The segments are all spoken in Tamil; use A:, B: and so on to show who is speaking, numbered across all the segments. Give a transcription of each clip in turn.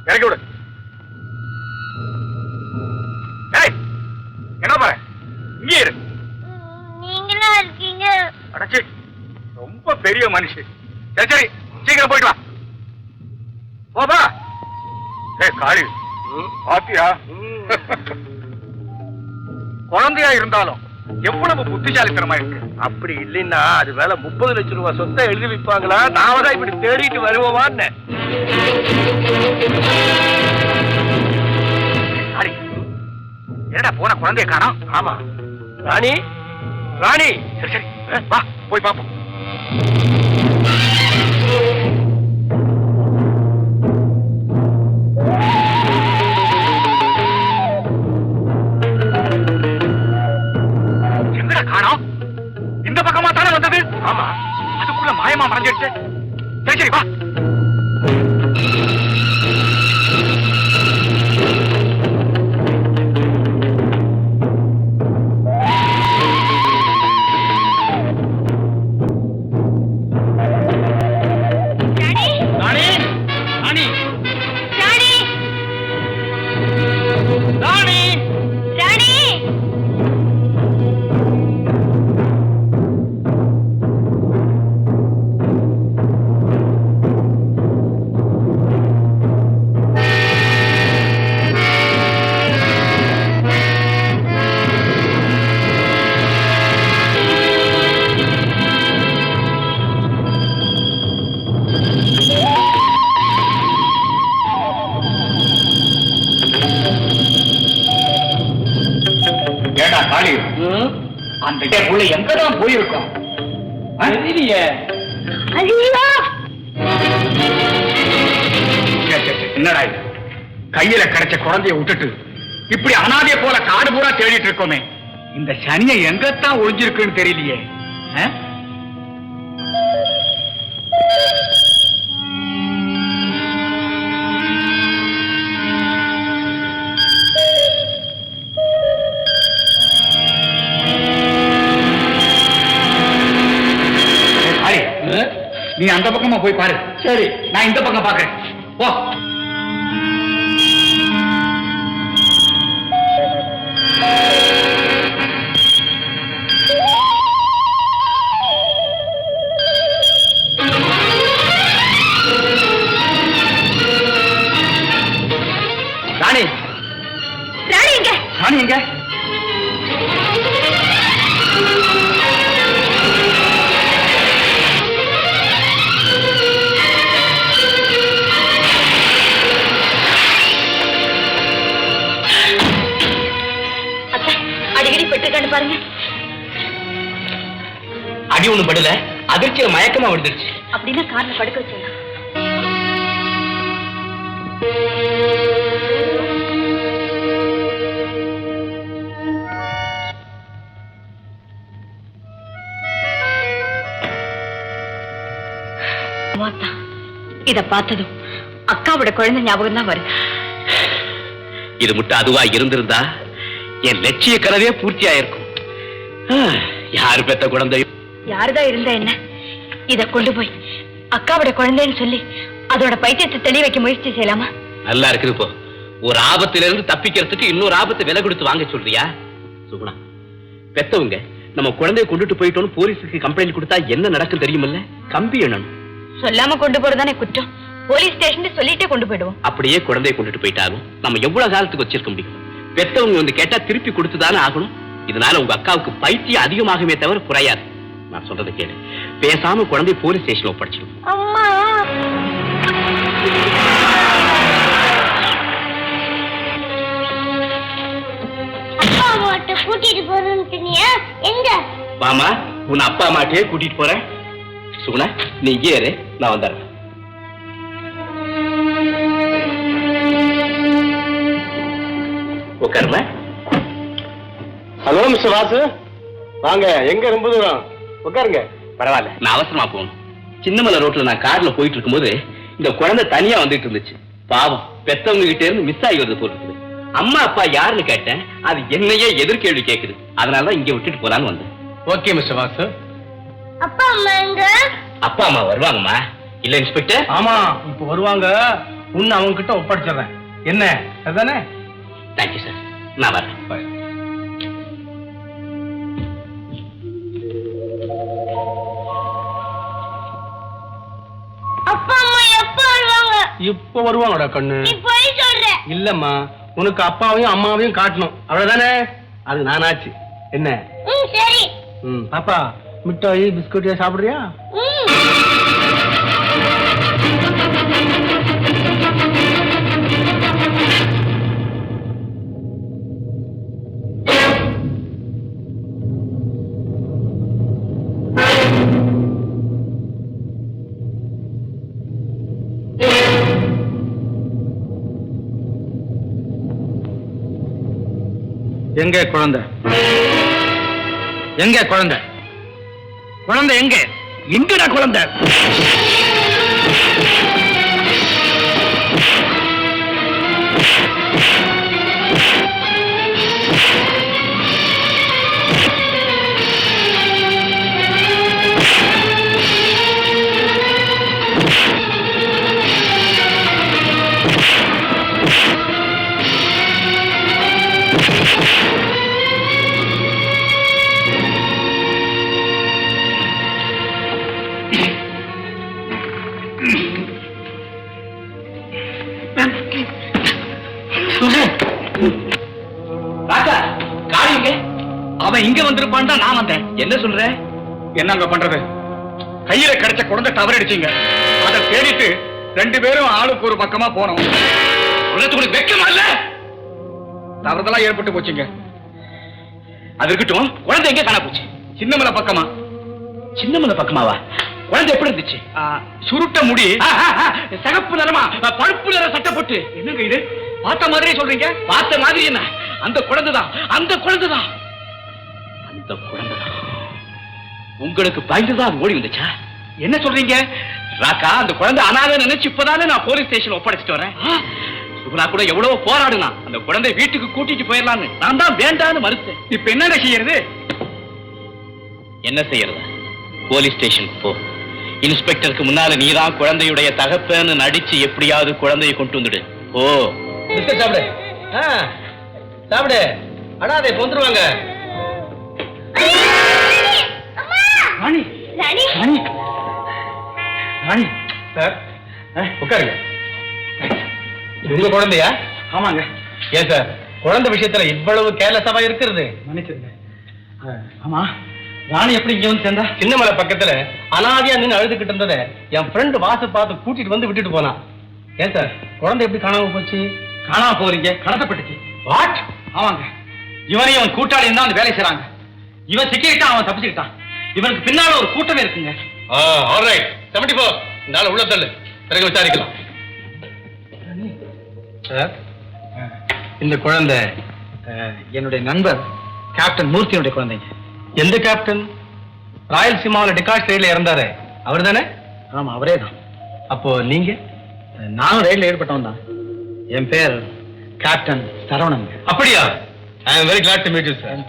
A: இறக்கி விடு. என்ன பாரு, இங்கே இரு.
B: நீங்களா இருக்கீங்க?
A: அடச்சி, ரொம்ப பெரிய மனுஷன். சரி சரி, சீக்கிரம் போயிட்டு வா. போபா. காளி, பாத்தியா? குழந்தையா இருந்தாலும் எவ்வளவு புத்திசாலித்தனமா இருக்கு.
C: அப்படி இல்லைன்னா அது மேல 30 லட்சம் ரூபாய் சொத்தை எழுதி வைப்பாங்களா? நாம தான் இப்படி தேடிட்டு வருவோமான்னு.
A: என்னடா போன குழந்தைய காணோம்?
C: ஆமா, ராணி ராணி.
A: சரி சரி, வா போய் பாப்போம். எங்கடா காணோம்? இந்த பக்கமா தானே வந்தது?
C: ஆமா,
A: அதுக்குள்ள மாயமா மறைஞ்சிடுச்சு. சரி சரி, வா. அந்த புள்ள எங்கதான் போயிருக்கோம்? என்னடா இது, கையில கிடைச்ச குழந்தைய விட்டுட்டு இப்படி அனாதைய போல காடு பூரா தேடிட்டு இருக்கோமே. இந்த சனியை எங்கத்தான் ஒளிஞ்சிருக்குன்னு தெரியலையே. நீ அந்த பக்கமா போய் பாரு.
C: சரி,
A: நான் இந்த பக்கம் பாக்குறேன். போ. ராணி,
B: ராணி எங்க?
A: ராணி எங்க?
B: பாருங்க.
C: அடி ஒண்ணு படல, அதிர்ச்சியில மயக்கமா விழுந்துருச்சு.
B: அப்படின்னா கார்ல படுக்க வச்சிடலாம். இத பார்த்ததும் அக்காவோட குழந்தை ஞாபகம் தான் வருது.
C: இது மட்டும் அதுவா இருந்திருந்தா என் லட்சிய கனவே பூர்த்தி ஆயிருக்கும். யாரு பெத்த குழந்தை?
B: யாருதான் இருந்தா என்ன? இத கொண்டு போய் அக்காவோட குழந்தைன்னு சொல்லி அதோட பைத்தியத்தை தெளி வைக்க முயற்சி செய்யலாமா?
C: நல்லா இருக்குது. இப்போ ஒரு ஆபத்துல இருந்து தப்பிக்கிறதுக்கு இன்னொரு ஆபத்தை விலை கொடுத்து வாங்க சொல்றியா? சுகுணா, பெத்தவங்க நம்ம குழந்தைய கொண்டுட்டு போயிட்டோம்னு போலீஸுக்கு கம்ப்ளைண்ட் கொடுத்தா என்ன நடக்கும் தெரியுமில்ல? கம்பி எண்ணணும்.
B: சொல்லாம கொண்டு போறதானே குற்றம். போலீஸ் ஸ்டேஷன் சொல்லிட்டே கொண்டு போயிடுவோம்.
C: அப்படியே குழந்தைய கொண்டுட்டு போயிட்டாலும் நம்ம எவ்வளவு காலத்துக்கு வச்சிருக்க முடியும்? பெத்தவங்க வந்து கேட்டா திருப்பி கொடுத்துதானே ஆகணும். இதனால உங்க அக்காவுக்கு பைத்தியம் அதிகமாகவே தவிர குறையாது. நான் சொல்றதை கேளு. பேசாம குழந்தை போலீஸ் ஸ்டேஷன்ல ஒப்படைச்சிடும்.
B: அம்மா, அப்பா அம்மாட்ட கூட்டிட்டு போறேன்னு எங்க?
C: வாமா, உன் அப்பா அம்மாட்டையே கூட்டிட்டு போறேன். சுகுணா, நீ இங்கே இரு, நான் வந்துடுறேன். உட்காருமா.
D: ஹலோ மிஸ்டர் வாசு, வாங்க. எங்க ரொம்ப தூரம்? உட்காருங்க.
C: பரவாயில்ல, நான் அவசரமா போகணும். சின்னமலை ரோட்ல நான் கார்ல போயிட்டு இருக்கும்போது இந்த குழந்தை தனியா வந்துட்டு இருந்துச்சு. பாவம், பெத்தவங்க கிட்ட இருந்து மிஸ் ஆகி வருது போல இருக்குது. அம்மா அப்பா யாருன்னு கேட்டேன், அது என்னையே எதிர்கேள்வி கேக்குது. அதனாலதான் இங்க விட்டுட்டு போலான்னு வந்தேன்.
D: Okay mister Vasu.
B: அப்பா அம்மா எங்க?
C: அப்பா அம்மா வருவாங்கம்மா. இல்ல இன்ஸ்பெக்டர்?
D: ஆமா, இப்ப வருவாங்க. உன்னை அவங்க கிட்ட ஒப்படைச்சிடுறேன். என்ன அதுதானே?
C: தேங்க்யூ சார், நான் வரேன்.
B: அப்பா அம்மா எப்ப வருவாங்க?
D: இப்ப வருவாங்கடா கண்ணு.
B: நீ போய் சொல்ற.
D: இல்லம்மா, உனக்கு அப்பாவையும் அம்மாவையும் காட்டணும், அவ்வளவுதானே? அது நானாச்சு. என்ன?
B: சரி.
D: பாப்பா, மிட்டாயி பிஸ்கட் சாப்பிடுறியா?
A: எங்க குழந்தை? எங்க குழந்தை? குழந்தை எங்க? எங்கடா குழந்தை? அவன் இங்க வந்திருப்பான் தான் நான் வந்தேன். என்ன சொல்ற? என்னங்க பண்றது? கையில கிடைச்ச குழந்தை தவறடிச்சீங்க. அதை தேடிட்டு 2 பேரும் ஆளுக்கு ஒரு பக்கமா போனோம். உங்களுக்கு வெக்கமா இல்ல? தவறுதலா ஏற்பட்டு போச்சுங்க. அது இருக்கட்டும், குழந்தை எங்க காண போச்சு? சின்னமலை பக்கமா. சின்னமலை பக்கமாவா? குழந்தை எப்படி இருந்துச்சு? சுருட்ட முடி, சகப்பு நிறமா, பழுப்பு நிற சட்டை போட்டு. என்னங்க இது? பார்த்த மாதிரியே சொல்றீங்க? பார்த்த மாதிரி என்ன? அந்த குழந்தைதான், அந்த குழந்தைதான், அந்த குழந்தைதான். உங்களுக்கு பயந்துதான் ஓடி வந்துச்சா? என்ன சொல்றீங்க ராக்கா? அந்த குழந்தை அனாதை நினைச்சு இப்பதானே நான் போலீஸ் ஸ்டேஷன் ஒப்படைச்சிட்டு வரேன். சுகுணா கூட எவ்வளவு போராடுனா அந்த குழந்தை வீட்டுக்கு கூட்டிட்டு போயிடலான்னு. நான் தான் வேண்டான்னு மறுத்தேன். இப்ப என்ன செய்யறது? என்ன செய்யறது? போலீஸ் ஸ்டேஷன் போ. இன்ஸ்பெக்டருக்கு முன்னால நீதான் குழந்தையுடைய தகப்பன்னு நடிச்சு எப்படியாவது குழந்தையை கொண்டு வந்துடு. ஓ
D: சாப்பிடு, சாப்பிடு. அடாதே வந்துருவாங்க.
A: ராணி,
B: ராணி,
A: ராணி, ராணி சார், உட்காருங்க.
D: உங்க குழந்தையா?
A: ஆமாங்க.
D: ஏன் சார் குழந்தை விஷயத்துல இவ்வளவு கேர்லெஸ்ஸாவா இருக்கிறது?
A: மன்னிச்சிருங்க. ஆமா, ராணி எப்படி இங்க வந்து சேர்ந்தா?
D: சின்னமலை பக்கத்துல அனாதியா நின்று அழுதுகிட்டு இருந்தத என் ஃப்ரெண்டு வாச பார்த்து கூட்டிட்டு வந்து விட்டுட்டு போனான். ஏன் சார் குழந்தை எப்படி காணாம போச்சு?
A: காணாம போறீங்க, கடத்தப்பட்டுச்சு.
D: வாட்?
A: ஆமாங்க. இவனையும் அவன் கூட்டாளியும் தான் அந்த வேலை செய்றாங்க. இவன் சிக்கிட்டான், அவன் தப்பிச்சுக்கிட்டான். இவனுக்கு பின்னால ஒரு கூட்டமே இருக்குங்க.
D: ஆல்ரைட், 74 நாளை உள்ள தள்ளு, பிறகு விசாரிக்கலாம். சார், இந்த குழந்தை
A: என்னுடைய நண்பர் கேப்டன் மூர்த்தியுடைய குழந்தைங்க.
D: எந்த கேப்டன்? ராயல்சீமாவில் டிகாஷ் ரயில்ல இறந்தாரு அவர் தானே?
A: ஆமா, அவரே தான்.
D: அப்போ நீங்க?
A: நானும் ரயில்ல ஏற்பட்டவன் தான். என் பேர் கேப்டன் சரவணன்.
D: அப்படியா? I am very glad to meet you sir.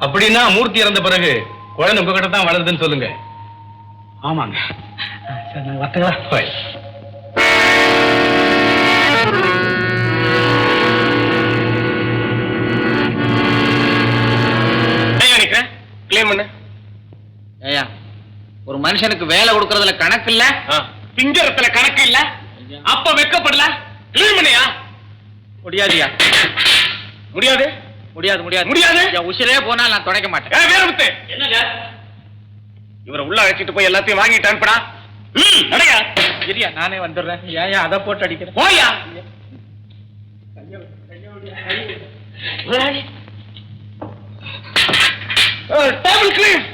D: அப்படின்னா மூர்த்தி இறந்த பிறகு குழந்தை உங்ககிட்ட தான் வளருதுன்னு சொல்லுங்க.
A: ஆமாங்க. சரி, நான் வரட்டுங்களா?
D: கிளைம் பண்ணு.
A: ஏயா, ஒரு மனுஷனுக்கு வேலை கொடுக்கறதுல கணக்கு இல்ல, திங்கறதுல கணக்கு இல்ல, அப்ப வெக்கப்படல. கிளைம் பண்ணியா? முடியாதுயா. முடியாது, முடியாது, முடியாது, முடியாது. உசிரே போனா நான் தொடக்க மாட்டேன். வேற முத்து, என்னங்க இவரை உள்ள அழைச்சிட்டு போய் எல்லாத்தையும் வாங்கிட்டு அனுப்புடா. நடையா, சரியா, நானே வந்துடுறேன். ஏன் அதை போட்டு அடிக்கிறேன்? போயா. Table clean.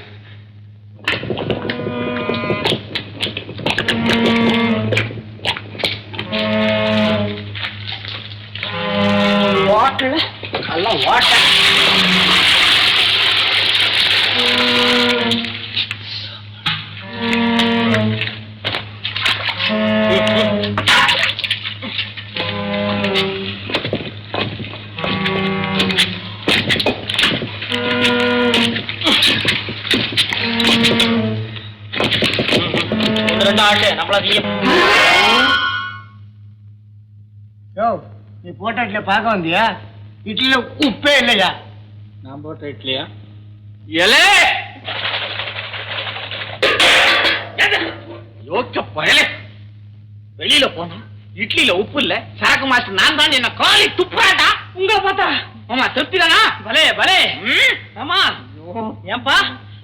A: வாட்டர் எல்லாம் வாட்டர். நம்மள
D: யோ நீ போட்ட இட்லியை பார்க்க வந்தியா? இட்லியில உப்பே இல்லையா?
A: நான் போட்ட இட்லியா? எலே யோக்க பயலே, வெளியில போனா இட்லியில உப்பு இல்ல, சரக்கு மாஸ்டர் நான் தான் என்ன காலி துப்புறாடா.
D: உங்களை பார்த்தா
A: ஆமா திருப்திதானா?
D: பலே பலே. ஆமா ஏன்பா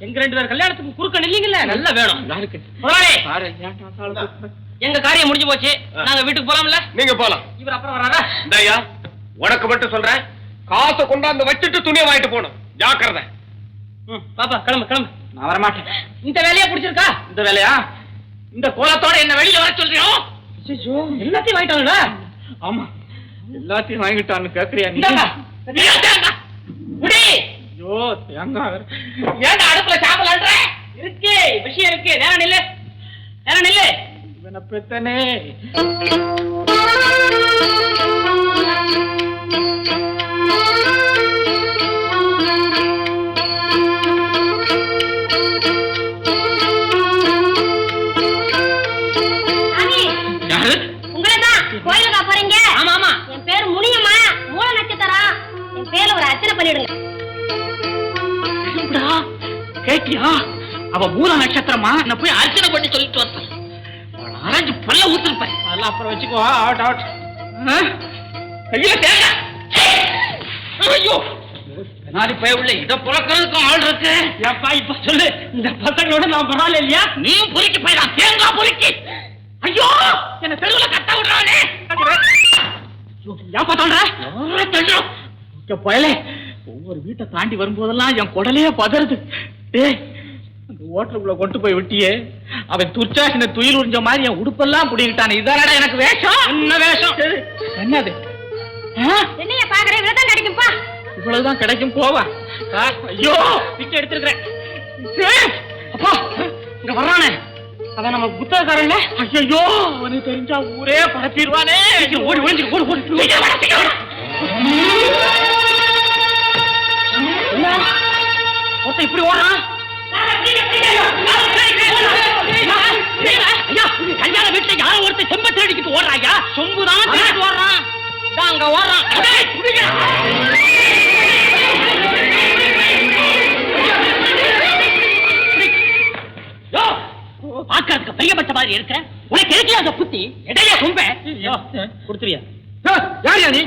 D: எங்க 2 பேர் கல்யாணத்துக்கு குறுக்க நில்லீங்கல்ல, நல்லா வேணும்.
A: யாருக்கு?
D: எங்க காரியம் முடிஞ்சு போச்சு, நாங்க வீட்டுக்கு போலாம்ல?
A: நீங்க போலாம்.
D: இவர் அப்புறம் வராரா?
A: இந்தாயா உனக்கு மட்டும் சொல்றேன், காசை கொண்டாந்து வச்சுட்டு துணியை வாங்கிட்டு போகணும், ஜாக்கிரதை.
D: பாப்பா கிளம்பு கிளம்பு.
A: நான் வரமாட்டேன்.
D: இந்த வேலையா பிடிச்சிருக்கா?
A: இந்த வேலையா? இந்த கோலத்தோட என்ன வெளியில வர சொல்றியோ?
D: எல்லாத்தையும் வாங்கிட்டாங்களா?
A: ஆமா எல்லாத்தையும் வாங்கிட்டான்னு கேக்குறியா நீ?
D: முடி
A: ஐயோ தேங்காய் வேற.
D: ஏன்டா அடுப்புல சாம்பல் இருக்கு, விஷயம் இருக்கு. நேரம் நில்லு, நேரம் நில்லு.
A: இவனை பெத்தனே.
B: கோயிலுக்கா போறீங்க?
D: ஆமா ஆமா.
B: என் பேரு முனியம்மா, மூல நட்சத்திரம். என் பேர்ல ஒரு அர்ச்சனை பண்ணிடுங்க.
A: கேட்டியா? அவ மூல நட்சத்திரமா? நான் போய் அர்ச்சனை பண்ணி சொல்லிட்டு வரேன். அரைஞ்சு பல்ல ஊத்திருப்பேன்.
D: அதெல்லாம் அப்புறம் வச்சுக்கோ. Out out.
A: கையில தேங்காய். ஐயோ நாடி போய் உள்ள இதை புறக்கிறதுக்கும் ஆள் இருக்கு.
D: ஏப்பா இப்ப சொல்லு, இந்த பசங்களோட நான் பரவாயில்ல இல்லையா?
A: நீயும் பொறுக்கி போயிடலாம், தேங்காய் பொறுக்கி. ஐயோ என்ன தெருவுல கட்ட விடுறானே.
D: ஏப்பா சொல்ற?
A: பயலே, ஒவ்வொரு வீட்டை தாண்டி வரும்போதெல்லாம் என் குடலையே பதறுது. டேய் அந்த ஓட்டலுக்குள்ள கொண்டு போய் விட்டியே, அவன் துர்ச்சாசின துயில் உறிஞ்ச மாதிரி என் உடுப்பெல்லாம் புடிக்கிட்டானே. இதானடா எனக்கு வேஷம்? என்ன வேஷம்? என்னது?
B: என்னைய பாக்குறேன், இவ்வளவுதான் கிடைக்கும்பா.
A: இவ்வளவுதான் கிடைக்கும், போவா. ஐயோ பிச்சை எடுத்திருக்கிறேன். அப்பா இங்க வர்றானே,
D: அதான் நம்ம புத்தகக்காரங்க.
A: ஐயோ அவனுக்கு தெரிஞ்சா ஊரே பரப்பிடுவானே.
D: ஓடி ஒளிஞ்சு ஓடு ஓடு.
A: ஒருத்தன் இப்படி ஓடுறான்.
D: கல்யாண வீட்டுல யாரும் ஒருத்தர் செம்பத்தை அடிக்கிட்டு ஓடுறாயா? சொம்புதான் ஓடுறான். அங்க ஓடுறான். பாக்கிறதுக்கு பெரியப்பட்ட மாதிரி இருக்க, உனக்கு எதுக்கு அந்த புத்தி? இடையா சொம்ப கொடுத்துறியா?
A: யாரையா நீ?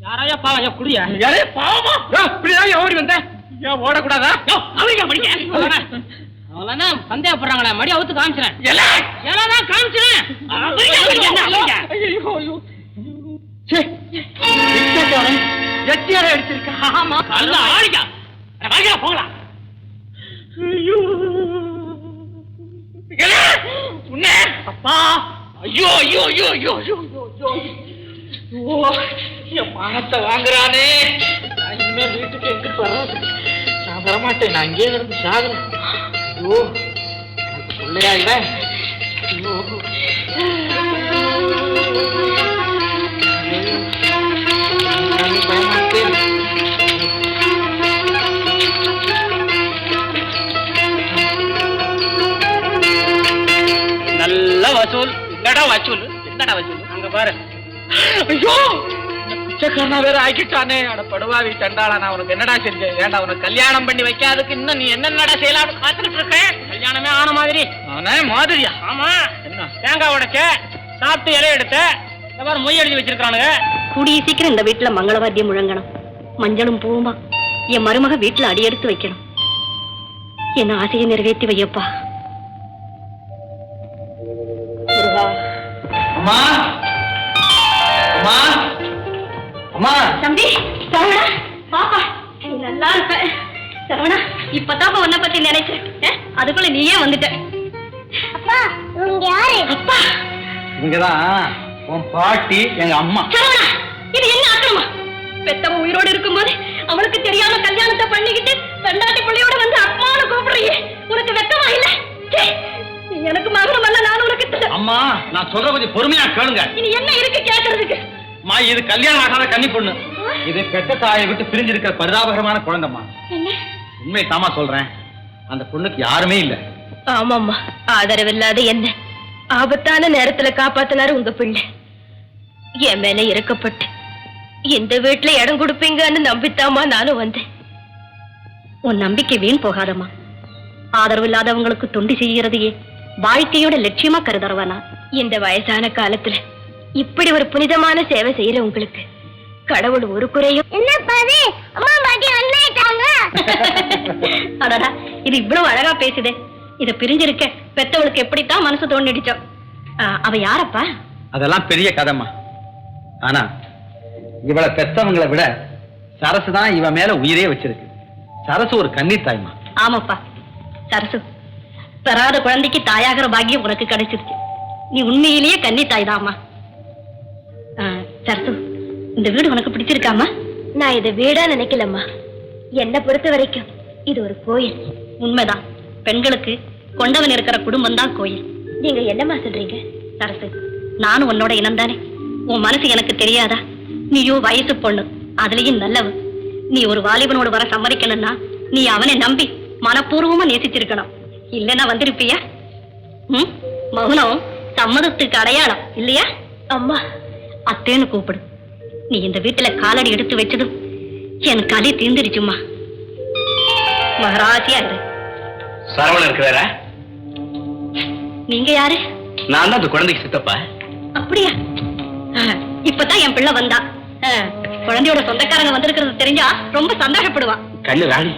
D: யாரையா பாவம் குடியா?
A: யாரே பாவமா? இப்படிதான் ஓடி வந்த, ஏன் ஓடக்கூடாதா?
D: அவளியா படிக்க அவளா சந்தேகப்படுறாங்களா? மடி அவுத்து காமிச்சிடேன். எல்லாம் காமிச்சிடேன்.
A: எட்டியார அடிச்சிருக்கா?
D: ஆமா நல்லா ஆடிக்கா. வாங்கியா போகலாம்.
A: அப்பா ஐயோ ஐயோ ஐயோ ஐயோ ஐயோ என் பணத்தை வாங்குறானே. நான் இனிமே வீட்டுக்கு எங்கிட்டு வர்றது? நான் வரமாட்டேன், நான் இங்கே இருந்து சாகுறேன். ஐயோ பிள்ளையா இல்ல. ஐயோ
D: நல்ல வசூல். என்னடா வசூல்? என்னடா வசூல்? அங்க பாரு.
A: ஐயோ பிச்சைக்காரனா வேற ஆக்கிட்டானே. அட படுவாவி சண்டாளா, நான் உனக்கு என்னடா செஞ்சேன்? ஏன்டா உனக்கு கல்யாணம் பண்ணி வைக்காதுக்கு இன்னும் நீ என்னென்னடா செய்யலாம்னு காத்துக்கிட்டு இருக்க?
D: கல்யாணமே ஆன மாதிரி.
A: அவனே மாதிரியா?
D: ஆமா.
A: என்ன
D: தேங்காய் உடைச்ச, சாப்பிட்டு இலைய எடுத்த, இந்த மாதிரி மொய் எழுதி வச்சிருக்கானுங்க.
B: கூடிய சீக்கிரம் இந்த வீட்டுல மங்களவாத்தியம் முழங்கணும். மஞ்சளும் பூவுமா என் மருமக வீட்டுல அடி எடுத்து வைக்கணும். என்ன ஆசையை நிறைவேற்றி வையப்பா.
A: அம்மா அம்மா அம்மா.
B: தம்பி சரவணா, பாப்பா நீ நல்லா இருப்ப. சரவணா இப்பதான் உன்னை பத்தி நினைச்சேன், அதுக்குள்ள நீயே வந்துட்ட. அப்பா இவங்க யாரு? அப்பா
A: இங்கதான் உன் பாட்டி எங்க அம்மா.
B: சரவணா இது என்ன ஆக்கிரமா? பெத்தவன் உயிரோடு இருக்கும்போது அவனுக்கு தெரியாம கல்யாணத்தை பண்ணிக்கிட்டு பெண்டாட்டி பிள்ளையோட வந்து அம்மானு கூப்பிடுறியே, உனக்கு வெக்கமா இல்ல? எனக்கு மகனும் அல்ல, நான் உனக்கு.
A: அம்மா நான் சொல்ற கொஞ்சம் பொறுமையா கேளுங்க.
B: இனி என்ன இருக்கு கேட்கறதுக்கு?
A: அம்மா இது கல்யாணம் ஆகாத கன்னி பொண்ணு. இது பெத்த தாயை விட்டு பிரிஞ்சிருக்கிற பரிதாபகரமான குழந்தைம்மா. உண்மை தாமா சொல்றேன், அந்த பொண்ணுக்கு யாருமே இல்ல.
B: ஆமாம்மா, ஆதரவில்லாத என்ன ஆபத்தான நேரத்துல காப்பாத்தினாரு உங்க பிள்ளை. என் மேல இறக்கப்பட்டு இந்த வீட்டுல இடம் கொடுப்பீங்கன்னு நம்பித்தாமா நானும் வந்தேன். உன் நம்பிக்கை வீண் போகாதம்மா. ஆதரவு இல்லாதவங்களுக்கு தொண்டு செய்யறதையே வாழ்க்கையோட லட்சியமா கருதறவனா. இந்த வயசான காலத்துல இப்படி ஒரு புனிதமான சேவை செய்யற உங்களுக்கு கடவுள் ஒரு குறையும் அடடா, இது இவ்வளவு அழகா பேசுதே. இத பிரிஞ்சிருக்க பெத்தவளுக்கு எப்படித்தான் மனசு தோண்டிடுச்சோம். அவ யாரப்பா?
D: அதெல்லாம் பெரிய கதைமா. ஆனா இவளை பெத்தவங்களை விட சரசு தான் இவ மேல உயிரே வச்சிருக்கு. சரசு ஒரு கண்ணீர் தாய்மா.
B: ஆமாப்பா சரசு, பெறாத குழந்தைக்கு தாயாகிற பாக்கியம் உனக்கு கிடைச்சிருச்சு. நீ உண்மையிலேயே கன்னி தாய் தான்மா. சரசு, இந்த வீடு உனக்கு பிடிச்சிருக்காமா? நான் இதை வீடா நினைக்கலம்மா. என்னை பொறுத்த வரைக்கும் இது ஒரு கோயில். உண்மைதான், பெண்களுக்கு கொண்டவன் இருக்கிற குடும்பம் தான் கோயில். நீங்க என்னம்மா சொல்றீங்க? சரசு, நானும் உன்னோட இனம் தானே. உன் மனசு எனக்கு தெரியாதா? நீயோ வயசு பொண்ணு, அதுலயும் நல்லவன். நீ ஒரு வாலிபனோடு வர சம்மதிக்கணும்னா நீ அவனை நம்பி மனப்பூர்வமா நேசிச்சிருக்கணும். இல்லைன்னா வந்திருப்பியா? மௌனம் சம்மதத்துக்கு அடையாளம் இல்லையா? அம்மா, அத்தேன்னு கூப்பிடு. நீ இந்த வீட்டுல காலடி எடுத்து வச்சதும் என் களி தீர்ந்துடுச்சுமா. மகராசியா இரு.
C: சரவணன் இருக்கிறாரா?
B: நீங்க யாரு?
C: நான் தான் அந்த குழந்தைக்கு சித்தப்பா.
B: அப்படியா? இப்பதான் என் பிள்ளை வந்தா. குழந்தையோட சொந்தக்காரங்க வந்திருக்கிறது தெரிஞ்சா ரொம்ப சந்தோஷப்படுவா.
C: கண்ணு ராணி,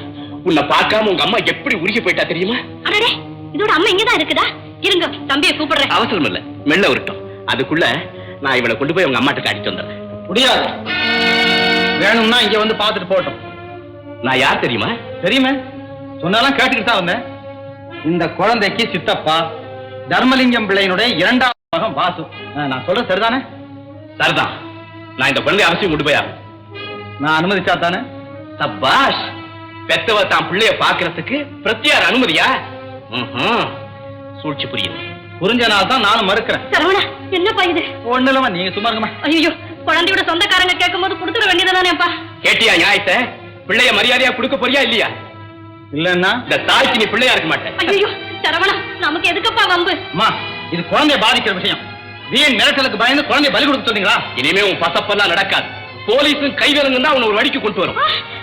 C: உன்னை பார்க்காம உங்க அம்மா எப்படி உருகி போயிட்டா தெரியுமா?
B: அடடே, இதோட அம்மா இங்கதான் இருக்குதா? இருங்க, தம்பியை கூப்பிடுறேன்.
C: அவசரம் இல்ல, மெல்ல வரட்டும். அதுக்குள்ள நான் இவளை கொண்டு போய் உங்க அம்மாட்ட அடிச்சு வந்துடுறேன்.
D: முடியாது. வேணும்னா இங்க வந்து பாத்துட்டு போட்டோம்.
C: நான் யார் தெரியுமா?
D: தெரியுமே, சொன்னாலும் கேட்டுக்கிட்டு தான் வந்தேன். இந்த குழந்தைக்கு சித்தப்பா தர்மலிங்கம் பிள்ளையினுடைய இரண்டாவது மகன் வாசு. நான் சொல்றது சரிதானே?
C: சரிதான். நான் இந்த குழந்தை அவசியம் கொண்டு போய் ஆகும்.
D: நான் அனுமதிச்சா தானே?
C: சபாஷ். பெத்தவ தான் பிள்ளைய பாக்குறதுக்கு பிரத்யார் அனுமதியா? சூழ்ச்சி புரியுது.
D: புரிஞ்ச நாள் தான் நானும் மறுக்கிறேன்.
B: சரவணா, என்னப்பா இது?
D: ஒண்ணு இல்லமா, நீங்க சும்மா இருக்கமா.
B: ஐயோ, குழந்தையோட சொந்தக்காரங்க கேட்கும் போது கொடுத்துட வேண்டியதானேப்பா.
C: கேட்டியா நியாயத்தை? பிள்ளைய மரியாதையா கொடுக்க போறியா இல்லையா?
D: இல்லன்னா
C: இந்த தாய்க்கு நீ பிள்ளையா இருக்க மாட்டேன்.
B: ஐயோ சரவணா, நமக்கு எதுக்குப்பா வம்பு?
D: அம்மா, இது குழந்தைய பாதிக்கிற விஷயம். வீண் மிரட்டலுக்கு பயந்து குழந்தைய பலி கொடுக்க சொன்னீங்களா?
C: இனிமே உன் பசப்பெல்லாம் நடக்காது. போலீஸும் கைவிலங்கும் தான் உன்னை ஒரு வழிக்கு கொண்டு வரும்.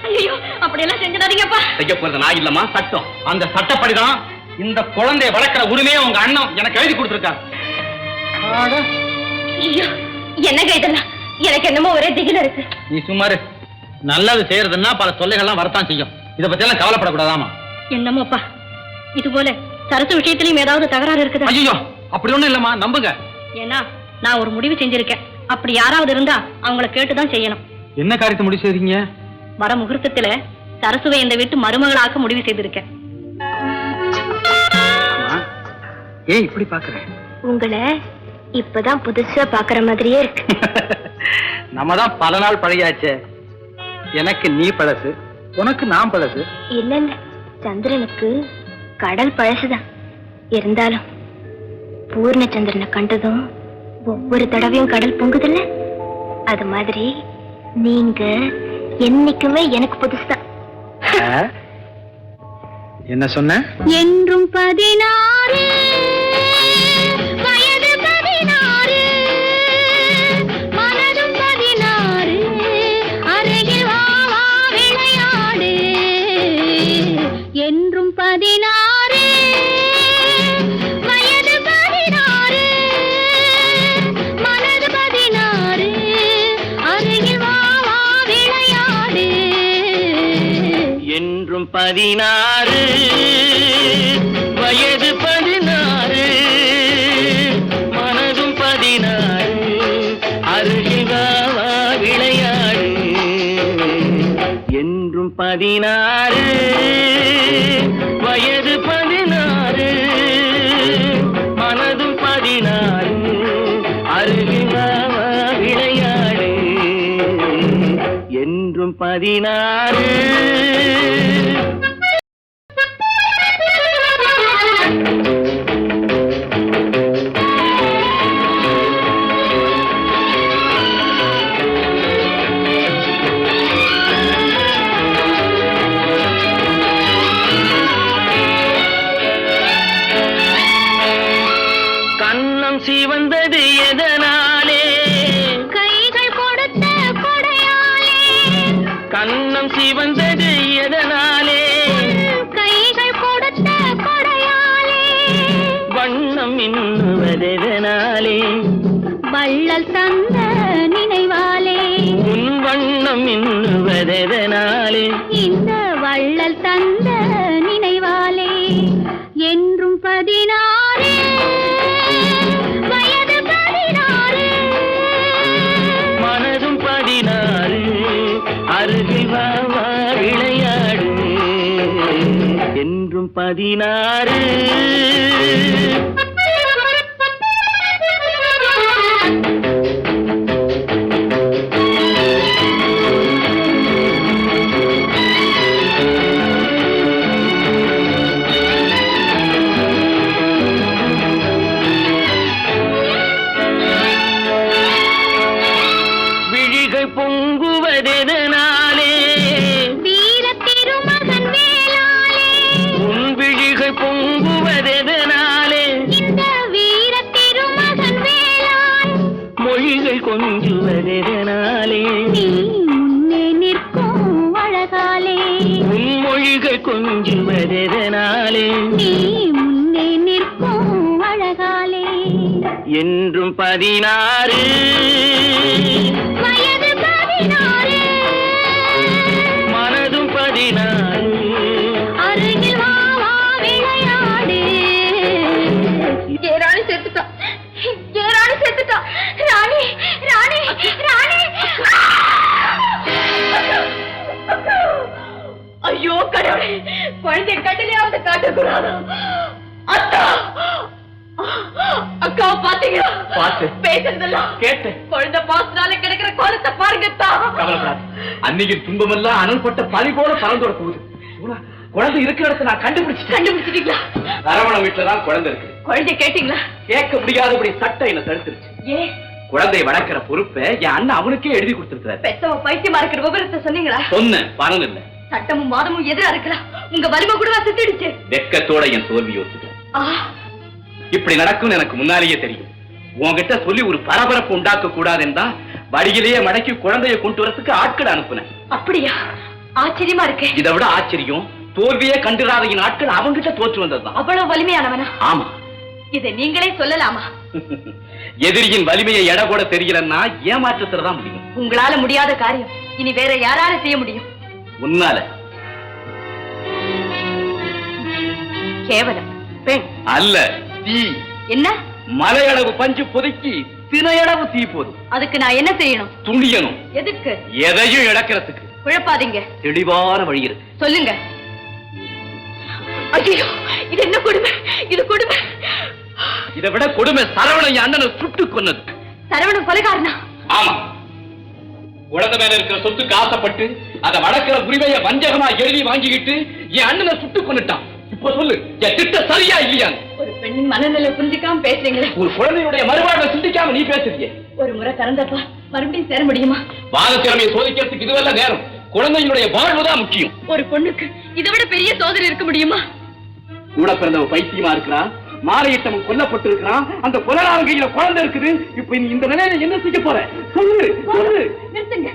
B: ஐயோ, அப்படியெல்லாம் செஞ்சிடாதீங்கப்பா.
C: செய்ய போறது நான் இல்லம்மா, சட்டம்.
D: அந்த சட்டப்படிதான் இந்த குழந்தைய வளர்க்கிற உரிமையை உங்க அண்ணன் எனக்கு எழுதி கொடுத்திருக்காரு.
B: ஐயோ, என்னங்க இதெல்லாம்? எனக்கு என்னமோ ஒரே திகில இருக்கு.
D: நீ சும்மாரு. நல்லது செய்யறதுன்னா பல தொல்லைகள்லாம் வரத்தான் செய்யும். இதை பத்தி எல்லாம் கவலைப்படக்கூடாதாமா.
B: என்னமோப்பா, இது போல சரசு விஷயத்திலயும் ஏதாவது தகராறு இருக்குதா?
D: ஐயோ, அப்படி ஒண்ணும் இல்லம்மா, நம்புங்க.
B: ஏன்னா நான் ஒரு முடிவு செஞ்சிருக்கேன். அப்படி யாராவது இருந்தா அவங்கள கேட்டுதான் செய்யணும்.
D: என்ன காரியத்தை முடிவு செய்றீங்க?
B: வர முகூர்த்தத்துல சரசுவை இந்த வீட்டு மருமகளாக்க முடிவு செய்திருக்கேன்.
D: ஏன் இப்படி பாக்குற?
B: உங்களை இப்பதான் புதுசா பாக்குற மாதிரியே இருக்கு.
D: நம்ம தான் பல நாள் பழகியாச்சே. எனக்கு நீ பழசு, உனக்கு நான் பழசு.
B: இல்லங்க, சந்திரனுக்கு கடல் பழசுதான். இருந்தாலும் பூர்ண சந்திரனை கண்டதும் ஒவ்வொரு தடவையும் கடல் பொங்குதில்ல, அது மாதிரி நீங்க என்னைக்குமே எனக்கு புதுசுதான்.
D: என்ன சொன்ன?
B: என்றும் 16 வயது 16 மனதும் 16 அருகில் வா வா விளையாடு. என்றும் 16 வயது 16 மனது 16 அருகில் வா வா விளையாடு.
C: என்றும் 16 வயது 16 மனதும் 16 அருகில் வா வா விளையாடு. என்றும் 16 வயது 16 மனதும் 16 அருகில் வா வா விளையாடு. என்றும் 16. கண்ணம் சிவந்தது எதனாலே?
B: கை
E: வண்ணம் மின்னுவதெதனாலே
B: வள்ளல் தந்த நினைவாலே
E: உன் வண்ணம் மின்னுவதெதனாலே
B: இந்த வள்ளல் தந்த நினைவாலே என்றும் 16 வயது 16
E: மனதும் 16 அருகில் வா வா விளையாடு என்றும் 16 பொங்குவதெதனாலே
B: வீர திருமகன் வேளாலே
E: உன் விழிகள் பொங்குவதெதனாலே
B: இந்த வீர திருமகன் வேளான்
E: மொழிகள் கொஞ்சுவதெதனாலே
B: நீ முன்னே நிற்கும் அழகாலே
E: உன் மொழிகள் கொஞ்சுவதெதனாலே
B: நீ முன்னே நிற்கும் அழகாலே
E: என்றும் 16
B: வயது 16
E: மனதும் 16
B: அருகில் வா வா விளையாடு ராணி செத்துட்டா ராணி செத்துட்டா ராணி ராணி ராணி ஐயோ கடவுளே குழந்தை கட்டிலையாவது காட்டக்கூடாது அத்தா அக்கா பாத்தீங்களா
C: பார்த்தேன்.
B: பேசுறதெல்லாம்
C: கேட்டேன்.
B: குழந்தை பாசனால கிடைக்கிற கோலத்தை பாருங்கத்தா
C: கவலைப்படாது. அன்னைக்கு துன்பமெல்லாம் அனல்பட்ட பனி போல பறந்தோட போகுது. குழந்தை இருக்கிற இடத்தை நான்
B: கண்டுபிடிச்சிட்டீங்களா
C: அரவண வீட்டுலதான் குழந்தை இருக்கு.
B: குழந்தை கேட்டீங்களா
C: கேட்க முடியாதபடி சட்டை என்ன தடுத்துருச்சு.
B: ஏன்
C: குழந்தையை வளர்க்கிற பொறுப்பை என் அண்ணன் அவனுக்கே எழுதி கொடுத்திருக்கிறாரு.
B: பெத்தவ பைத்தியமா இருக்கிற விவரத்தை சொன்னீங்களா
C: சொன்ன பணம் இல்ல.
B: சட்டமும் வாதமும் எதிரா இருக்கலாம் உங்க வலிமை கூட செத்துடுச்சு
C: வெக்கத்தோட என் தோல்வி ஒத்துக்கிறேன். இப்படி நடக்கும் எனக்கு முன்னாலேயே தெரியும். உன்கிட்ட சொல்லி ஒரு பரபரப்பு உண்டாக்க கூடாதுன்னா வழியிலேயே மடக்கி குழந்தைய கொண்டு வரதுக்கு ஆட்கள் அனுப்புனேன்.
B: அப்படியா ஆச்சரியமா இருக்கு.
C: இதை விட ஆச்சரியம் தோல்வியே கண்டுராத ஆட்கள் அவங்கிட்ட தோற்று வந்ததுதான்.
B: அவ்வளவு வலிமையானவனா?
C: ஆமா.
B: இதை நீங்களே சொல்லலாமா?
C: எதிரியின் வலிமையை எடை கூட தெரியலன்னா ஏமாற்றத்துலதான் முடியும்.
B: உங்களால முடியாத காரியம் இனி வேற யாரால செய்ய முடியும்?
C: உன்னால.
B: கேவலம் பெண்
C: அல்ல, தீ.
B: என்ன?
C: மலையளவு பஞ்சு பொதுக்கி தினையளவு தீ போதும்.
B: அதுக்கு நான் என்ன செய்யணும்?
C: துணியணும்.
B: எதுக்கு?
C: எதையும் இழக்கிறதுக்கு.
B: குழப்பாதீங்க,
C: தெளிவான வழி இருக்கு.
B: சொல்லுங்க. ஐயோ, இது என்ன கொடுமை? இது கொடுமை.
C: இதை விட கொடுமை சரவணன் அண்ணனை சுட்டு கொன்னது.
B: சரவணன் கொலைகாரனா?
C: ஆமா. குழந்தை மேல இருக்கிற சொத்துக்கு ஆசைப்பட்டு அதை வளர்க்கிற உரிமையை வஞ்சகமா எழுதி வாங்கிக்கிட்டு என் அண்ணனை சுட்டு கொன்னுட்டான். இப்ப சொல்லு, என் திட்டம் சரியா இல்லையா?
B: ஒரு பெண்ணின் மனநிலை புரிஞ்சுக்காம பேசுறீங்களே.
C: ஒரு குழந்தையுடைய மறுவாழ்வை சிந்திக்காம நீ பேசுறியே.
B: ஒரு முறை கறந்தப்பா மறுபடியும் சேர முடியுமா?
C: வாத திறமையை சோதிக்கிறதுக்கு இதுவெல்லாம் நேரம். குழந்தையினுடைய வாழ்வுதான் முக்கியம்.
B: ஒரு பொண்ணுக்கு இதை விட பெரிய சோதனை இருக்க முடியுமா?
C: கூட பிறந்தவ பைத்தியமா இருக்கிறான், மாலையிட்டவன் கொல்லப்பட்டு இருக்கிறான், அந்த கொலகாரன் கையில குழந்தை இருக்குது. இப்ப நீ இந்த நிலையில என்ன செய்ய போற? சொல்லு சொல்லு.
B: நிறுத்துங்க.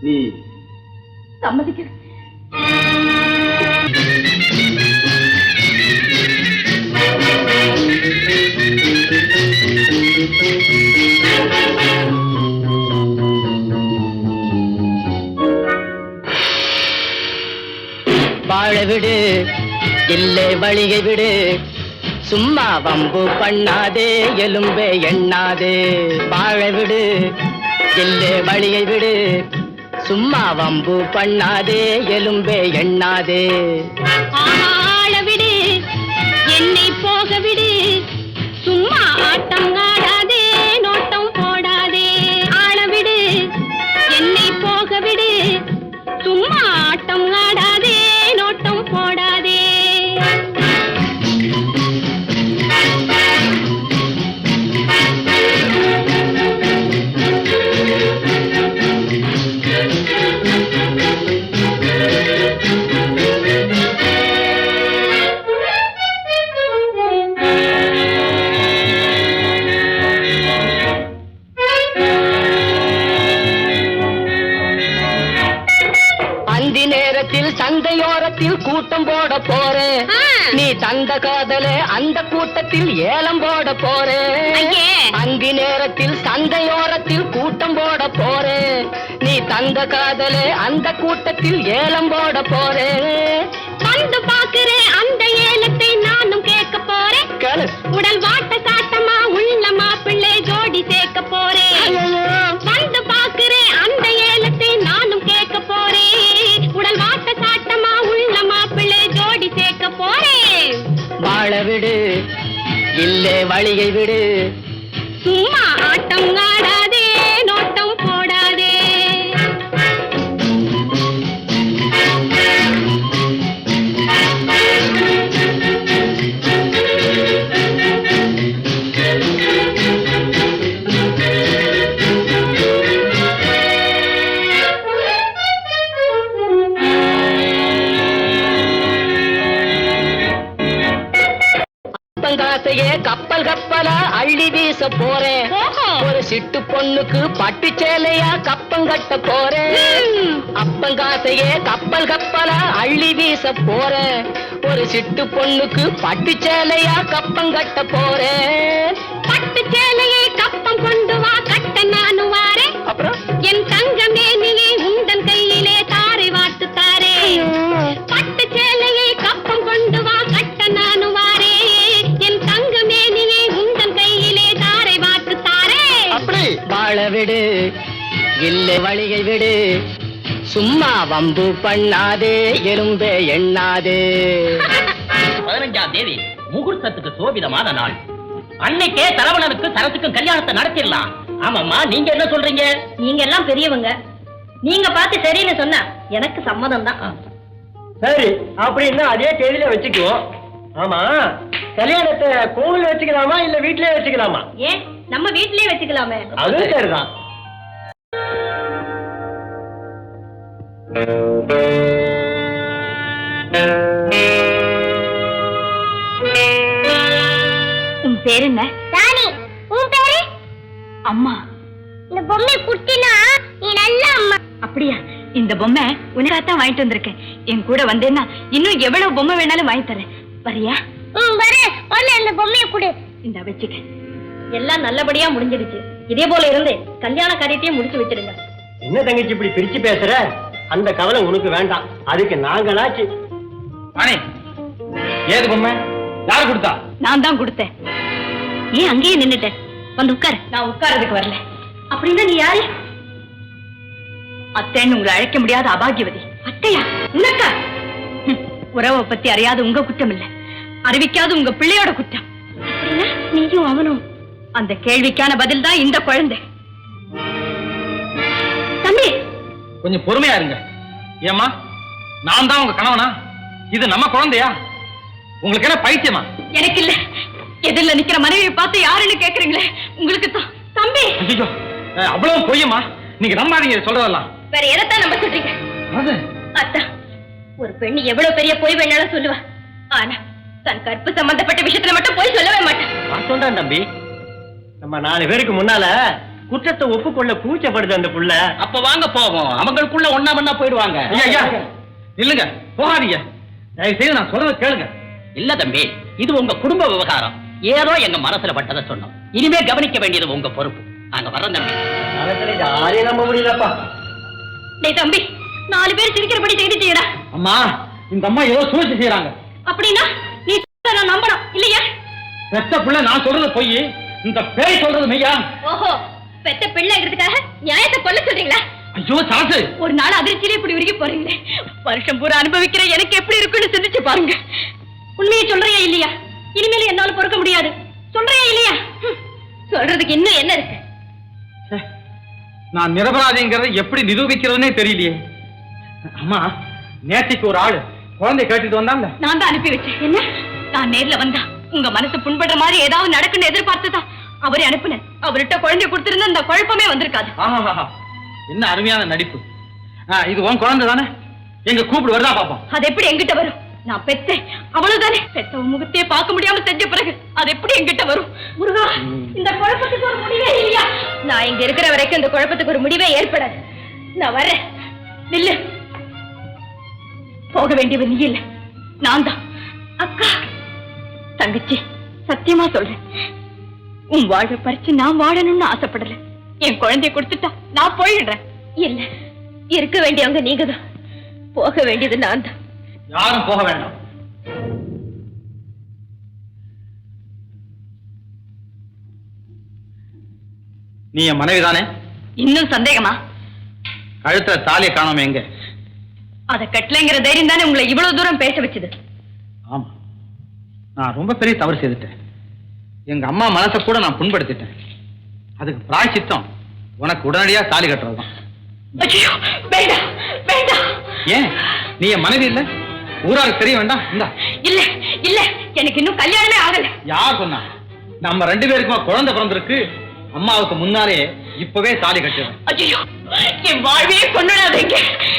C: நீ
B: சம்மதிக்கிறேன்.
E: வாழ விடு, இல்லை வழியை விடு, சும்மா வம்பு பண்ணாதே, எலும்பே எண்ணாதே. வாழ விடு, இல்லை வழியை விடு, சும்மா வம்பு பண்ணாதே, எலும்பே எண்ணாதே.
B: ஆள விடு, என்னை போக விடு, சும்மா ஆட்டம் ஆடாதே, நோட்டம் போடாதே. ஆள விடு, என்னை போக விடு, சும்மா ஆட்டம் ஆடாதே, நோட்டம் போடாதே.
E: அந்தி நேரத்தில் சந்தையோரத்தில் கூட்டம் போட போறேன், நீ தந்த காதலே அந்த கூட்டத்தில் ஏலம் போட போறேன். அந்தி நேரத்தில் சந்தையோரத்தில் கூட்டம் போட போறேன். நீ தந்த காதலே அந்த கூட்டத்தில் ஏலம் போட போறேன்.
B: வந்து பாக்குறேன் அந்த ஏலத்தை நானும் கேட்க போறேன். உடல் வாட்ட சாட்டமா உள்ள மாப்பிள்ளை ஜோடி சேர்க்க போறேன். வந்து பாக்குறேன் அந்த ஏலத்தை நானும் கேட்க போறேன். உடல் வாட்ட சாட்டமா உள்ள மாப்பிள்ளை ஜோடி சேர்க்க போறேன்.
E: வாழ விடு இல்லே வழியை விடு.
B: சும்மா ஆட்டம் ஆடாதே நோட்டம் போடாதே.
E: அப்பங்காசையே கப்பல் கப்பலா அள்ளி வீச போறேன். ஒரு சிட்டு பொண்ணுக்கு பட்டு சேலையா கப்பம் கட்ட போறேன். அப்பங்காசையே கப்பல் கப்பலா அள்ளி வீச போறேன். ஒரு சிட்டு பொண்ணுக்கு பட்டு சேலையா கப்பம் கட்ட போறேன்.
B: பட்டு சேலையை கப்பம் கொண்டு வா கட்ட நானும் வாரேன்.
E: அப்புறம்
B: என் தங்கமே நீயே உந்தன் கையிலே தாரை வாட்டு தாரே. பட்டு சேலையை கப்பம் கொண்டு வா கட்ட நானும் வாரே. என் தங்கமே நீயே உந்தன் கையிலே தாரை வாட்டு தாரே.
E: அப்படி வாழ விடு இல்லை வழியை விடு. சும்மா வம்பு பண்ணாதே எறும்பே எண்ணாதே.
F: 15ஆம் தேதி முகூர்த்தத்துக்கு சோபிதமான நாள். அன்னைக்கே தரவணனுக்கு சரத்துக்கும் கல்யாணத்தை நடத்திடலாம். ஆமாம்மா, நீங்க என்ன சொல்றீங்க?
B: நீங்க எல்லாம் பெரியவங்க, நீங்க பார்த்து சரின்னு சொன்னா எனக்கு சம்மதம் தான்.
G: சரி, அப்படின்னா அதே தேதியில வச்சுக்குவோம். ஆமா, கல்யாணத்தை கோவில்ல வச்சுக்கலாமா இல்ல வீட்லயே வச்சுக்கலாமா?
B: ஏன் நம்ம வீட்லயே வச்சுக்கலாமே.
G: அது சரிதான்.
B: உன் பேர் என்ன? ராணி. உன் பேரு? அம்மா. இந்த பொம்மை குட்டினா நீ நல்ல அம்மா. அப்படியா? இந்த பொம்மை உனக்காகத்தான் வாங்கிட்டு வந்திருக்கேன். என் கூட வந்தேன்னா இன்னும் எவ்வளவு பொம்மை வேணாலும் வாங்கி தரேன். வரியா? வரேன். இந்த பொம்மையை கொடு. இந்த வச்சுக்க. எல்லாம் நல்லபடியா முடிஞ்சிடுச்சு. இதே போல இருந்து கல்யாண காரியத்தையும் முடிச்சு வச்சிடுங்க.
G: என்ன தங்கச்சி இப்படி பிரிச்சு பேசுற? அந்த கவலை உனக்கு வேண்டாம், அதுக்கு நாங்களாச்சு.
D: அண்ணே, ஏது பொம்மை யாரு கொடுத்தா?
B: நான் தான் கொடுத்தேன். ஏன் அங்கேயே நின்னுட்டேன்? வந்து உட்காரு. நான் உட்காரதுக்கு வரல. அப்படின்னா நீ யாரு? அத்தைன்னு உங்களை அழைக்க முடியாத அபாகியவதி. அத்தையா? உனக்கா? உறவை பத்தி அறியாத உங்க குற்றம் இல்ல, அறிவிக்காத உங்க பிள்ளையோட குற்றம். அப்படின்னா நீயும் அவனும்? அந்த கேள்விக்கான பதில் தான் இந்த குழந்தை. தம்பி,
D: கொஞ்சம் பொறுமையா இருங்க. ஏமா, நான் தான் உங்க கணவனா? இது நம்ம குழந்தையா? உங்களுக்கு என்ன பைத்தியமா?
B: எனக்கு இல்ல. எதிரில நிக்கிற மனைவியை பார்த்து யாருன்னு கேக்குறீங்களே, உங்களுக்கு தான். தம்பி,
D: ஐயோ, அவ்வளவு பொய்யமா? நீங்க நம்பாதீங்க சொல்றதெல்லாம்.
B: வேற எதைத்தான் நம்ப சொல்றீங்க? அத்தா, ஒரு பெண் எவ்வளவு பெரிய பொய் வேணாலும் சொல்லுவா, ஆனா தன் கற்பு சம்பந்தப்பட்ட விஷயத்துல மட்டும் பொய் சொல்லவே மாட்டேன்.
G: நான் சொல்றேன் தம்பி, நம்ம 4 பேருக்கு முன்னால குற்றத்தை ஒப்புக்கொள்ள கூச்சப்படுது அந்த புள்ள.
F: அப்ப வாங்க போவோம், அவங்களுக்குள்ள ஒண்ணா மண்ணா போயிடுவாங்க.
D: ஐயா, இல்லங்க, போகாதீங்க. தயவு செய்து நான் சொல்றத கேளுங்க.
F: இல்ல தம்பி, இது உங்க குடும்ப விவகாரம். ஏதோ எங்க மனசுல பட்டதை சொன்னோம். இனிமே கவனிக்க வேண்டியது உங்க பொறுப்பு. நாங்க வரோம் தம்பி.
G: காலத்துல யாரையும் நம்ப முடியலப்பா.
B: டேய் தம்பி, 4 பேர் சிரிக்கிறபடி செய்துட்டீடா.
D: அம்மா, இந்த அம்மா ஏதோ சூழ்ச்சி செய்யறாங்க.
B: அப்படின்னா நீ நான் நம்பணும் இல்லையா?
D: பெத்த பிள்ளை நான் சொல்றது பொய், இந்த பேய் சொல்றது மெய்யா?
B: ஓஹோ, பெத்த பிள்ளைங்கிறதுக்காக நியாயத்தை கொல்ல சொல்றீங்களா?
D: ஐயோ சாசு,
B: ஒரு நாள் அதிர்ச்சியிலே இப்படி உருகி போறீங்களே, வருஷம் பூரா அனுபவிக்கிற எனக்கு எப்படி இருக்குன்னு சிந்திச்சு பாருங்க. உண்மையை சொல்றியா இல்லையா? இனிமேல என்னால பொறுக்க முடியாது. சொல்றியா இல்லையா? சொல்றதுக்கு இன்னும் என்ன இருக்கு?
D: நான் நிரபராதிங்கிறத எப்படி நிரூபிக்கிறதுனே தெரியலையே. அம்மா, நேற்றுக்கு ஒரு ஆளு குழந்தை கேட்டுட்டு வந்தாங்க. நான்
B: தான் அனுப்பி வச்சேன். என்ன? நான் நேர்ல வந்தா உங்க மனசு புண்படுற மாதிரி ஏதாவது நடக்குன்னு எதிர்பார்த்துதான் அவரே அனுப்புனேன். அவர்கிட்ட குழந்தை கொடுத்திருந்தா இந்த குழப்பமே வந்திருக்காது.
D: என்ன அருமையான நடிப்பு. இது உன் குழந்தை தானே? எங்க கூப்பிடு வருதா பாப்போம்.
B: அது எப்படி எங்கிட்ட வரும்? நான் பெத்தேன், அவ்வளவுதானே. பெத்த முகத்தையே பார்க்க முடியாம செஞ்ச பிறகு அது எப்படி எங்கிட்ட வரும்? முருகா, இந்த குழப்பத்துக்கு ஒரு முடிவே இல்லையா? நான் இங்க இருக்கிற வரைக்கும் இந்த குழப்பத்துக்கு ஒரு முடிவே ஏற்படாது. நான் வரேன். நில்லு. போக வேண்டியவன் நீ இல்ல, நான் தான். அக்கா, தங்கச்சி, சத்தியமா சொல்றேன், உன் வாழ்வை பறிச்சு நான் வாழணும்னு ஆசைப்படல. என் குழந்தைய கொடுத்துட்டா நான் போயிடுறேன். இல்ல, இருக்க வேண்டியவங்க நீங்க தான், போக வேண்டியது நான் தான்.
D: யாரும் போக வேண்டாம். நீ என் மனைவிதானே?
B: இன்னும் சந்தேகமா?
D: கழுத்துல தாலியை காணாம எங்க?
B: அத கட்டலைங்கிற தைரியம் தானே உங்களை இவ்வளவு தூரம் பேச வச்சது.
D: ஆமா, நான் ரொம்ப பெரிய தவறு செய்துட்டேன். எங்க அம்மா மனசை கூட நான் புண்படுத்திட்டேன். அதுக்கு பிராயச்சித்தம் உனக்கு உடனடியா தாலி கட்டுறதுதான்.
B: ஐயோ, வேண்டாம் வேண்டாம்.
D: ஏன்? நீ என் மனைவி இல்ல? ஊராருக்கு தெரிய வேண்டாம்? இந்தா.
B: இல்ல இல்ல, எனக்கு இன்னும் கல்யாணமே ஆகல.
D: யார் சொன்னா? நம்ம 2 பேருக்குமா குழந்தை பிறந்திருக்கு. அம்மாவுக்கு முன்னாலே இப்பவே தாலி கட்டுறேன்.
B: ஐயோ, என் வாழ்வையே கொண்டுடாதீங்க.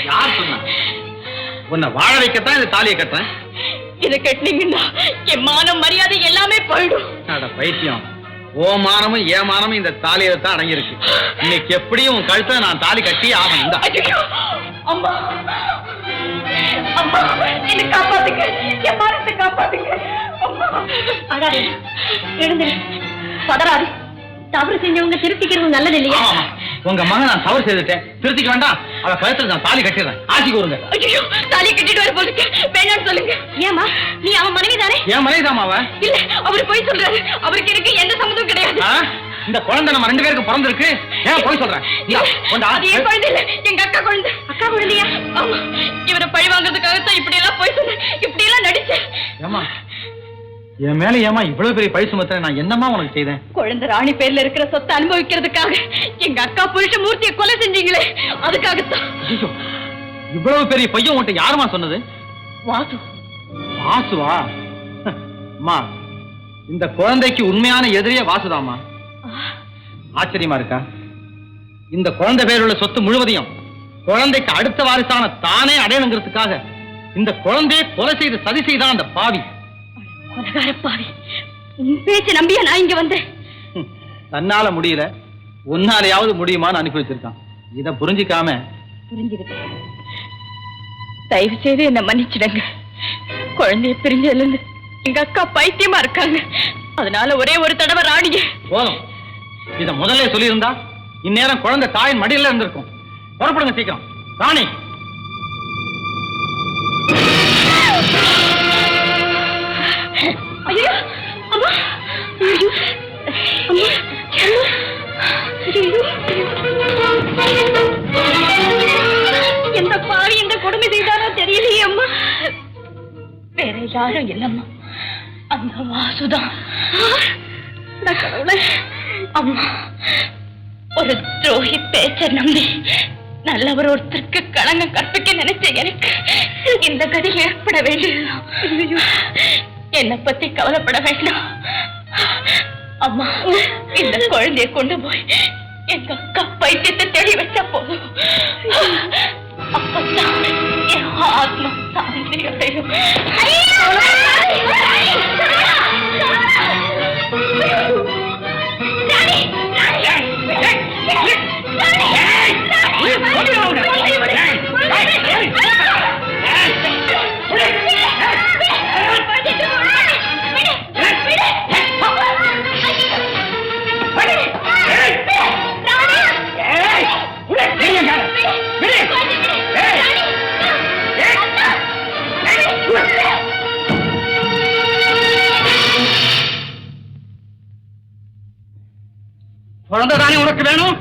D: யார் சொன்னா? உன்னை வாழ வைக்கத்தான் இந்த தாலியை கட்டுறேன்.
B: இதை கட்டினீங்கன்னா என் மானம் மரியாதை எல்லாமே போயிடும்.
D: அட பைத்தியம், ஓ மானமும் ஏமானமும் இந்த தாலியில தான் அடங்கியிருக்கு. இன்னைக்கு எப்படியும் உன் கழுத்துல நான் தாலி கட்டி ஆகணும். இந்தா.
B: ஐயோ, அம்மா அம்மா, என்னை காப்பாத்துங்க, என் மானத்தை காப்பாத்துங்க. அம்மா, அடாதே, எழுந்துரு, பதறாதே. தவறு செஞ்சவங்க திருத்திக்கிறது நல்லது இல்லையா?
D: ஆமா, உங்க மகன் நான் தவறு செய்துட்டேன், திருத்திக்க வேண்டாம். அவ கழுத்துல நான் தாலி கட்டிடுறேன். ஆட்சி கூறுங்க.
B: ஐயோ, தாலி கட்டிட்டு வர போலுக்கு, வேணாம்னு சொல்லுங்க. ஏமா, நீ அவன் மனைவி தானே?
D: என் மனைவிதாமா அவ?
B: இல்ல, அவரு போய் சொல்றாரு. அவருக்கு எனக்கு எந்த சம்மந்தமும் கிடையாது.
D: இந்த குழந்தை நம்ம 2 பேருக்கு பிறந்திருக்கு. ஏன் போய் சொல்றேன்?
B: அது என் குழந்தை இல்ல, எங்க அக்கா குழந்தை. அக்கா குழந்தையா? ஆமா, இவரை பழி வாங்குறதுக்காகத்தான் இப்படி எல்லாம் போய் சொன்னேன், இப்படி எல்லாம் நடிச்சேன்.
D: ஏமா, என் மேல ஏமா இவ்வளவு பெரிய பழி சுமத்துறேன்? நான் என்னமா உனக்கு செய்தேன்?
B: குழந்தை ராணி பேர்ல இருக்கிற சொத்தை அனுபவிக்கிறதுக்காக எங்க அக்கா புருஷ மூர்த்தியை கொலை செஞ்சீங்களே, அதுக்காகத்தான்.
D: ஐயோ, இவ்வளவு பெரிய பையன் உன்கிட்ட யாருமா சொன்னது?
B: வாசு.
D: வாசுவா? அம்மா, இந்த குழந்தைக்கு உண்மையான எதிரியே வாசுதாமா. ஆச்சரியமா இருக்கா? இந்த குழந்தை பேருள்ள சொத்து முழுவதையும் குழந்தைக்கு அடுத்த வாரிசான தானே அடையணுங்கிறதுக்காக இந்த குழந்தையை கொலை செய்து சதி செய்தான் அந்த பாவி.
B: கொலைகார பாவி, உன் பேச்சு நம்பியா நான் இங்க வந்தேன்.
D: தன்னால முடியல, உன்னாலையாவது முடியுமான்னு அனுப்பி வச்சிருக்கான். இத புரிஞ்சிக்காம.
B: புரிஞ்சுக்கிட்டேன். தயவு செய்து என்ன மன்னிச்சிடுங்க. குழந்தைய பிரிஞ்சதுல இருந்து எங்க அக்கா பைத்தியமா இருக்காங்க. அதனால ஒரே ஒரு தடவை ராணிய.
D: போதும், இத முதல்ல சொல்லியிருந்தா இந்நேரம் குழந்தை தாயின் மடியில இருந்திருக்கும். புறப்படுங்க சீக்கிரம். ராணி,
B: ஐயோ, அம்மா, ஐயோ, அம்மா, ஐயோ, எந்த பாவி இந்த கொடுமை செய்தாரோ தெரியலையே அம்மா. வேற யாரும் இல்லம்மா, அந்த வாசுதான். கடவுளே, அம்மா, ஒரு துரோகி பேச்ச நம்பி நல்லவர் ஒருத்தருக்கு களங்கம் கற்பிக்க நினைச்ச எனக்கு இந்த கதி ஏற்பட வேண்டியதுதான். என்னை பத்தி கவலைப்பட வேண்டாம் அம்மா. இந்த குழந்தைய கொண்டு போய் எங்க அக்கா பைத்தியத்தை தேடி வச்சா போதும். அப்பதான் என் ஆத்மா சாந்தி அடையும்.
D: குழந்தை தானே உனக்கு வேணும்?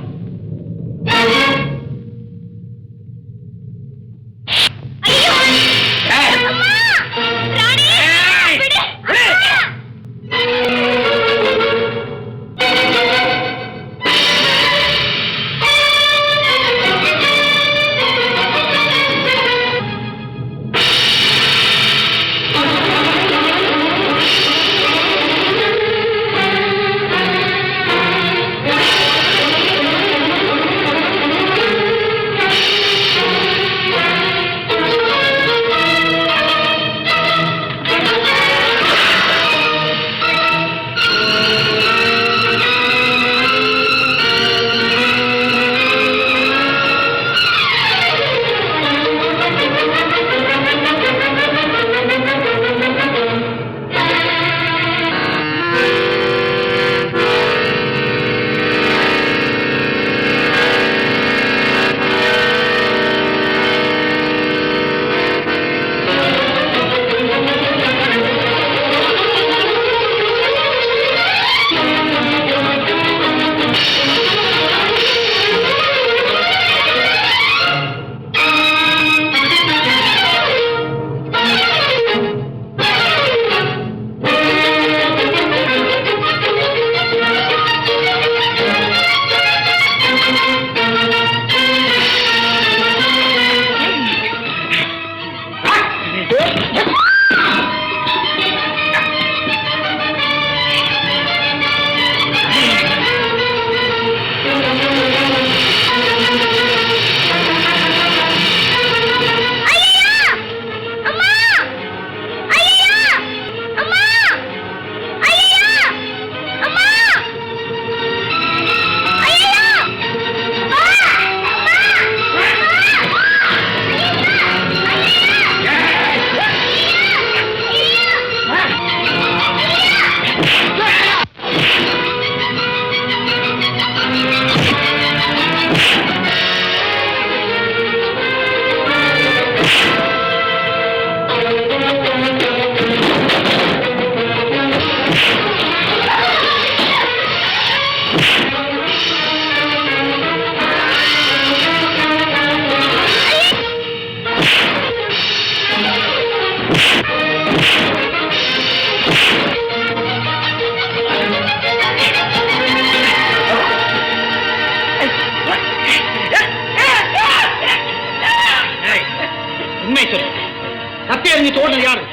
D: நீ தோட்டல் யாரு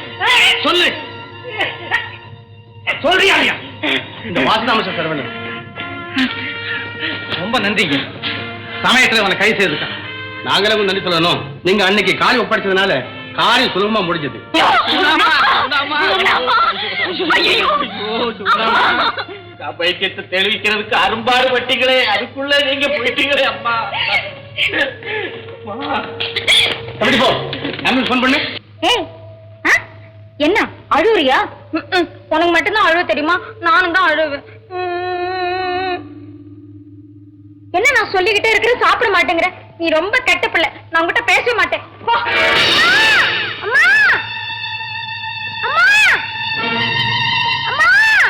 D: சொல்லு, சொல்றியா? இந்த வாசுதாமச சரவணன் ரொம்ப நன்றிங்க. சமயத்துல அவனை கை செய்துட்டான். நாங்களும் நன்றி சொல்லணும். நீங்க அன்னைக்கு காலை ஒப்படைச்சதுனால காரியம் சுலபமா முடிஞ்சது.
C: பைக்கத்தை தெளிவிக்கிறதுக்கு அரும்பாடு பட்டீங்களே, அதுக்குள்ள நீங்க போயிட்டீங்களே அம்மா.
D: அப்படி போ, ஆம்புலன்ஸ் ஃபோன் பண்ணு.
B: என்ன அழுவுறியா? உனக்கு மட்டும்தான் அழுவ தெரியுமா? நானும் தான் அழுவேன். என்ன நான் சொல்லிக்கிட்டே இருக்கிற, சாப்பிட மாட்டேங்கிற? நீ ரொம்ப கெட்ட பிள்ளை, நான் உங்ககிட்ட பேசவே மாட்டேன். போ. அம்மா அம்மா அம்மா அம்மா.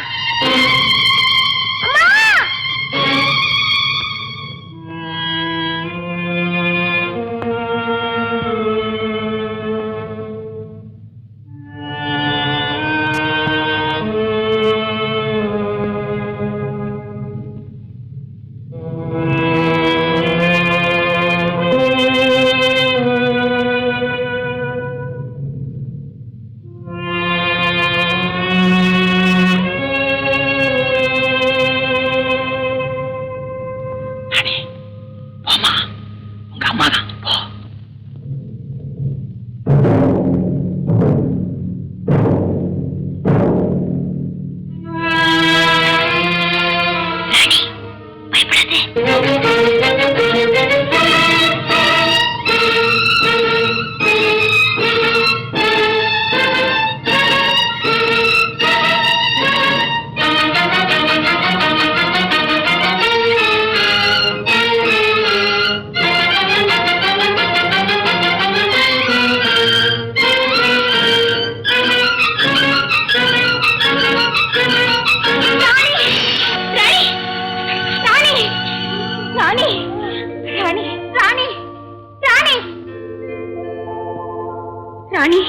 B: ராணி,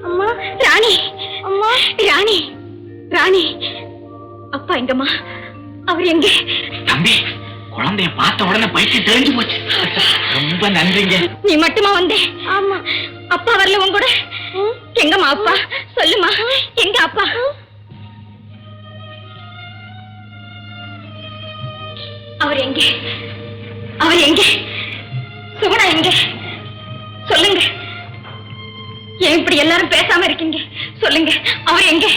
B: அம்மா, ராணி, அம்மா, ராணி, ராணி. அப்பா எங்கம்மா? அவர் எங்கே?
C: தம்பி, குழந்தைய பார்த்த உடனே பைத்தியம் தெரிஞ்சு போச்சு. ரொம்ப நன்றிங்க.
B: நீ மட்டுமா வந்தே? ஆமா. அப்பா வரல உன் கூட? எங்கம்மா அப்பா? சொல்லுமா, எங்க அப்பா? அவர் எங்கே? அவர் எங்கே? சுகுணா எங்கே? சொல்லுங்க. ஏன் இப்படி எல்லாரும் பேசாம இருக்கீங்க? சொல்லுங்க, அவர் எங்கே?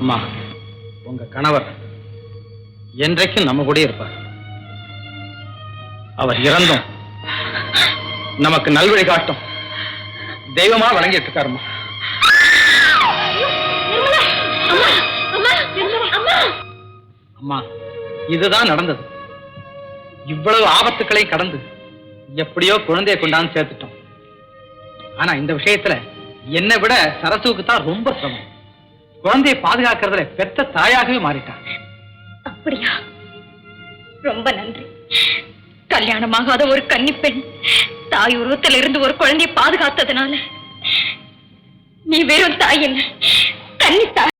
D: அம்மா, உங்க கணவர் என்றைக்கும் நம்ம கூட இருப்பார். அவர் இறந்தும் நமக்கு நல்வழி காட்டும் தெய்வமா வழங்கிட்டு இருக்காருமா. அம்மா, இதுதான் நடந்தது. இவ்வளவு ஆபத்துக்களை கடந்து எப்படியோ குழந்தையை கொண்டாந்து சேர்த்துட்டோம். ஆனா இந்த விஷயத்துல என்னை விட சரசுக்கு தான் ரொம்ப சிரமம். குழந்தையை பாதுகாக்கிறதுல பெத்த தாயாகவே மாறிட்டான்.
B: அப்படியா? ரொம்ப நன்றி. கல்யாணமாகாத ஒரு கன்னி பெண் தாய் உருவத்தில் இருந்து ஒரு குழந்தையை பாதுகாத்ததுனால நீ வெறும் தாய் இல்லை, கன்னி தாய்.